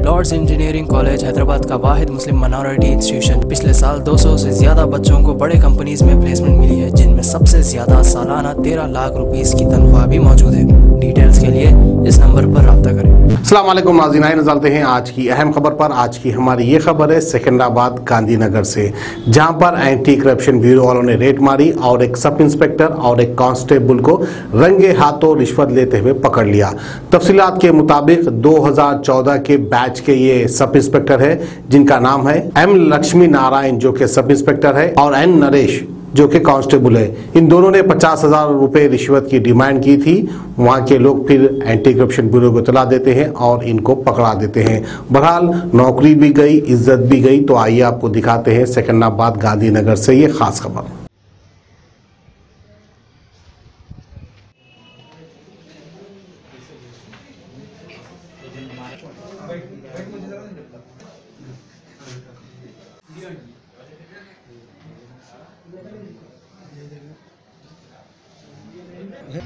accredited Lords engineering college Hyderabad का वाहिद Muslim minority institution. पिछले साल 200 से ज्यादा बच्चों को बड़े कंपनीज में प्लेसमेंट मिली है, जिनमें सबसे ज्यादा सालाना 13 लाख रुपीस की तनख्वाह भी मौजूद है। डिटेल्स के लिए इस नंबर पर राब्ता करें। अस्सलाम वालेकुम नाज़रीन, आइए नज़र डालते हैं आज की अहम खबर पर। आज की हमारी ये खबर है सिकंदराबाद गांधीनगर से, जहां पर एंटी करप्शन ब्यूरो वालों ने रेड मारी और एक सब इंस्पेक्टर और एक कांस्टेबल को रंगे हाथों रिश्वत लेते हुए पकड़ लिया। तफसीलात के मुताबिक 2014 के बैच के ये सब इंस्पेक्टर है, जिनका नाम है एम लक्ष्मी नारायण जो कि सब इंस्पेक्टर है और एन नरेश जो कि कांस्टेबल है। इन दोनों ने 50,000 रुपए रिश्वत की डिमांड की थी। वहां के लोग फिर एंटी करप्शन ब्यूरो को इत्तला देते हैं और इनको पकड़ा देते हैं। बहरहाल नौकरी भी गई, इज्जत भी गई। तो आइए आपको दिखाते हैं सिकंदराबाद गांधीनगर से ये खास खबर।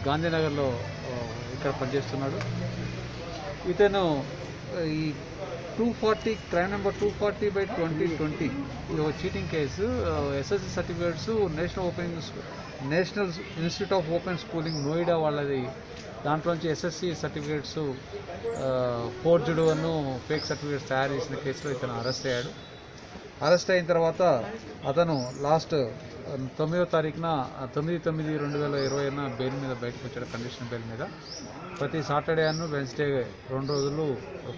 గాంధీనగర్లో ఇక్కడ పనిచేస్తున్నాడు. ఇతను ఈ 240 క్రైమ్ నెంబర్ 240/2020 ఇది ఒక cheating case. SSC certificates national institute of open schooling Noida వాళ్ళది. దాంట్లోంచి ఎస్ఎస్సి సర్టిఫికేట్స్ ఫోర్జ్డ్ అను ఫేక్ సర్టిఫికేట్స్ తయారు చేసిన కేసులో ఇతను అరెస్ట్ అయ్యాడు. అరెస్ట్ అయిన తర్వాత అతను లాస్ట్ 9వ తారీఖున 9/9/2020 బెయిల్ మీద బయటకు వచ్చాడు, కండిషన్ బెయిల్ మీద. ప్రతి సాటర్డే అను వెన్స్డే 2 రోజులు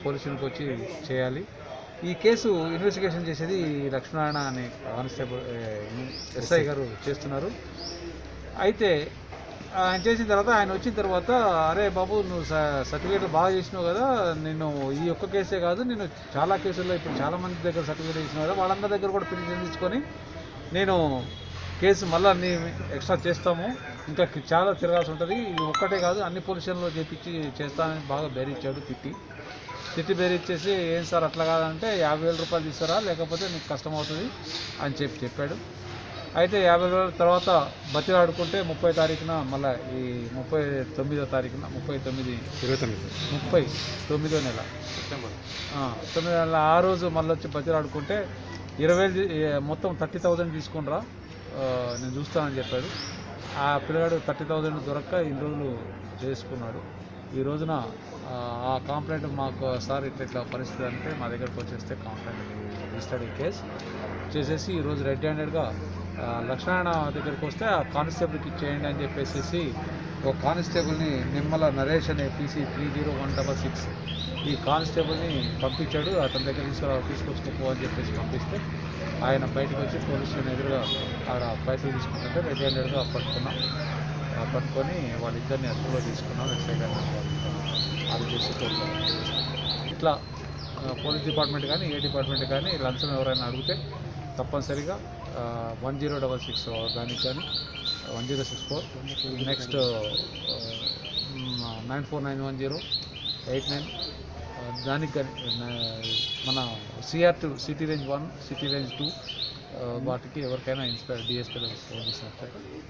పోలీసులకు వచ్చి చేయాలి. ఈ కేసు ఇన్వెస్టిగేషన్ చేసేది లక్ష్మీనారాయణ అనే కానిస్టేబుల్ ఎస్ఐ గారు చేస్తున్నారు. అయితే ఆయన చేసిన తర్వాత ఆయన వచ్చిన తర్వాత, అరే బాబు నువ్వు సర్టిఫికేట్లు బాగా చేసినావు కదా, నేను ఈ ఒక్క కేసే కాదు, నేను చాలా కేసుల్లో ఇప్పుడు చాలామంది దగ్గర సర్టిఫికేట్ చేసినావు కదా, వాళ్ళందరి దగ్గర కూడా పిటిషన్ తీసుకొని నేను కేసు మళ్ళీ అన్ని ఎక్స్ట్రా చేస్తాము, ఇంకా చాలా తిరగాల్సి ఉంటుంది, ఇది ఒక్కటే కాదు అన్ని పొజిషన్లో చేపించి చేస్తానని బాగా బెదిరించాడు. తిట్టి బెదిరించేసి, ఏం సార్ అట్లా కాదంటే 50,000 రూపాయలు తీస్తారా లేకపోతే నీకు కష్టం అవుతుంది అని చెప్పాడు. అయితే 50,000 తర్వాత బతిలాడుకుంటే 30 తారీఖున మళ్ళీ ఈ 39వ తారీఖున 39వ నెల సెప్టెంబర్ 9వ నెల ఆ రోజు మళ్ళీ వచ్చి బతిలాడుకుంటే 20,000 మొత్తం 30,000 తీసుకునిరా నేను చూస్తానని చెప్పాడు. ఆ పిల్లగాడు 30,000 దొరక్క ఇన్ని రోజులు చేసుకున్నాడు. ఈ రోజున ఆ కంప్లైంట్ మాకు సార్ ఇట్లా పరిస్థితి అంటే మా దగ్గరకు వచ్చేస్తే కంప్లైంట్ రిజిస్టర్డ్ కేసు చేసేసి ఈరోజు రెడ్ హ్యాండెడ్గా లక్ష్మణ దగ్గరికి వస్తే ఆ కానిస్టేబుల్కి ఇచ్చేయండి అని చెప్పేసి ఒక కానిస్టేబుల్ని నిమ్మల నరేష్ అనే PC 30166 ఈ కానిస్టేబుల్ని పంపించాడు. అతని దగ్గర తీసుకొచ్చుకోపో అని చెప్పేసి పంపిస్తే ఆయన బయటకు వచ్చి పోలీస్ స్టేషన్ ఎదురుగా ఆడ పైసలు తీసుకుంటుంటే రెడ్ హ్యాండెడ్గా పట్టుకొని వాళ్ళిద్దరిని అదుపులో తీసుకున్నాం. ఎస్ఐ గారిని అది చేసి ఇట్లా పోలీస్ డిపార్ట్మెంట్ కానీ ఏ డిపార్ట్మెంట్ కానీ లంచం ఎవరైనా అడిగితే తప్పనిసరిగా 1066 దానికి కానీ 1064 నెక్స్ట్ 949108 దానికి కానీ మన CR2 city range 1 city range 2 వాటికి ఎవరికైనా DSP ఫోన్ చేసినట్టు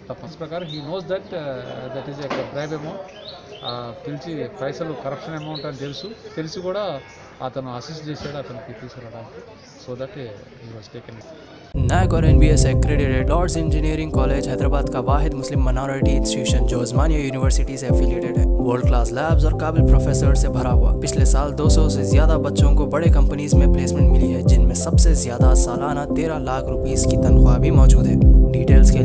తప్పని ప్రకారం he knows that is a bribe amount. పిలిచి పైసలు కరప్షన్ అమౌంట్ అని తెలిసి కూడా అతను అసిస్ట్ చేశాడు అతనికి తీసుకురావడానికి. So that he was taken. NAAC और NBS accredited Lords engineering college Hyderabad का वाहिद मुस्लिम माइनॉरिटी इंस्टीट्यूशन जो उस्मानिया यूनिवर्सिटी से एफिलिएटेड है। वर्ल्ड क्लास लैब्स और काबिल प्रोफेसर से भरा हुआ। पिछले साल 200 से ज्यादा बच्चों को बड़े कंपनीज में प्लेसमेंट मिली है, जिनमें सबसे ज्यादा सालाना 13 लाख रुपीस की तनख्वाह भी मौजूद है। डिटेल्स के